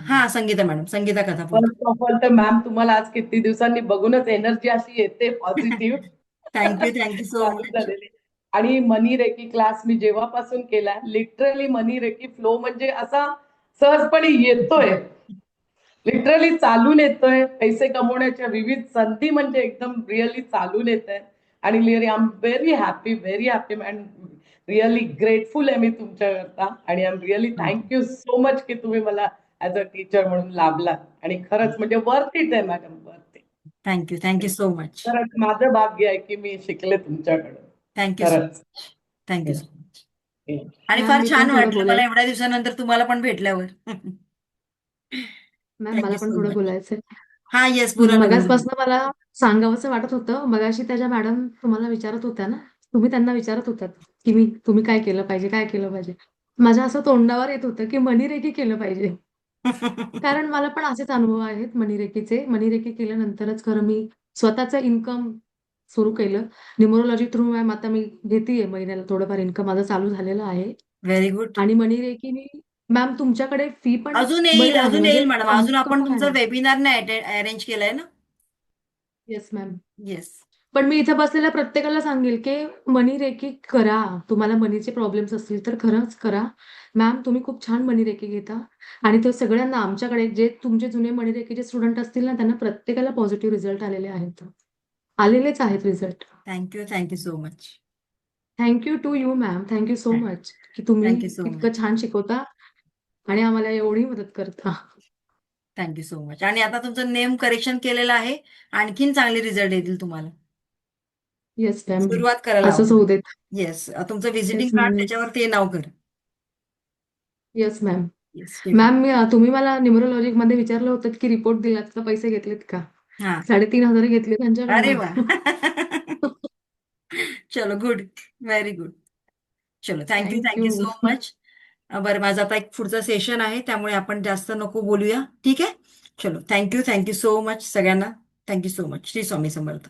हा, संगीता मॅडम, संगीता कथा बोलतो. फर्स्ट ऑफ ऑल तर मॅम तुम्हाला आज किती दिवसांनी बघूनच एनर्जी अशी येते पॉझिटिव्ह. थँक्यू, थँक्यू सो चालू मच. झालेली. आणि मनी रेकी क्लास मी जेव्हापासून केला, लिटरली मनी रेकी फ्लो म्हणजे असा सहजपणे येतोय, लिटरली चालून येतोय. पैसे कमवण्याच्या विविध संधी म्हणजे एकदम रिअली चालून येत आहेत. आणि really I am very happy and really grateful आहे मी तुमच्याकरता. आणि I am really thank you so much की तुम्ही मला ऍज अ टीचर म्हणून लाभलात. आणि खरंच म्हणजे वर्थ इट आहे madam, worth it. Thank you, thank you so much. खरंच माझं भाग्य आहे की मी शिकले तुमच्याकडून. थँक्यू सो खरंच. Much. Thank you so much. Yes. आणि मॅम फार मी पण छान थोडं वाटलं मला बोलायचं. एवढ्या दिवसानंतर तुम्हाला पण भेटल्यावर. मॅम मला थँक्यू पण सो थोडं मच. बोलायचंय. हा, येस, बोला ना मॅडम. मगासपासून मला सांगावंसं वाटत होतं. मगाशी त्याच्या मॅडम तुम्हाला विचारत होत्या ना, तुम्ही त्यांना विचारत होतात की तुम्ही काय केलं पाहिजे, काय केलं पाहिजे. माझ्या असं तोंडावर येत होतं की मनीरेकी केलं पाहिजे. कारण मला पण असेच अनुभव आहेत मनीरेकीचे. मनीरेकी केल्यानंतरच खरं मी स्वतःचं इन्कम सुरू केलं. न्यूमरोलॉजी थ्रू मॅम आता मी घेतेय महिन्याला थोडंफार इन्कम माझं चालू झालेलं आहे. Very good. आणि मनीरेकीनी मॅम तुमच्याकडे फी पण अजून येईल, बरी आहे अजून म्हणजे येईल मॅडम. अजून कमी आपण पण तुमचा आहे. वेबिनार नाही अरेंज केलाय ना. Yes ma'am. येस. पण मी इथे बसलेल्या प्रत्येकाला सांगेल की मनी रेकी करा. तुम्हाला मनीचे प्रॉब्लेम्स असतील तर खरंच करा. मॅम तुम्ही खूप छान मनी रेकी घेता. आणि तो सगळ्यांना आमच्याकडे जे तुमचे जुने मनी रेकीचे स्टुडंट असतील ना त्यांना प्रत्येकाला पॉझिटिव्ह रिझल्ट आलेले आहेत. आलेलेच आहेत result. Thank you, thank you so much. Thank you to you ma'am. Thank you so much की तुम्ही थँक्यू सो मच. इतकं छान शिकवता आणि आम्हाला एवढी मदत करता. Thank you so much. आणि आता तुमचं नेम करेक्शन केलेलं आहे. आणखीन चांगले रिझल्ट येतील तुम्हाला. Yes ma'am. सुरुवात करायला असंच हवं. होऊ देत. येस, तुमचं व्हिजिटिंग येस कार्ड मॅम. त्याच्यावरती नाव कर. Yes ma'am. येस. मॅम तुम्ही मला न्यूमरोलॉजिक मध्ये विचारलं होतं की रिपोर्ट दिलात का, पैसे घेतलेत का. हा. 3,500 घेतले अरे त्यांच्याकडनं. वा. चलो, गुड. Very good. चलो, thank you, thank you thank you. So much. बरं, माझं आता एक पुढचं सेशन आहे, त्यामुळे आपण जास्त नको बोलूया. ठीक आहे. चलो, थँक्यू, थँक्यू सो मच सगळ्यांना. Thank you so much. Shri Swami समर्थ.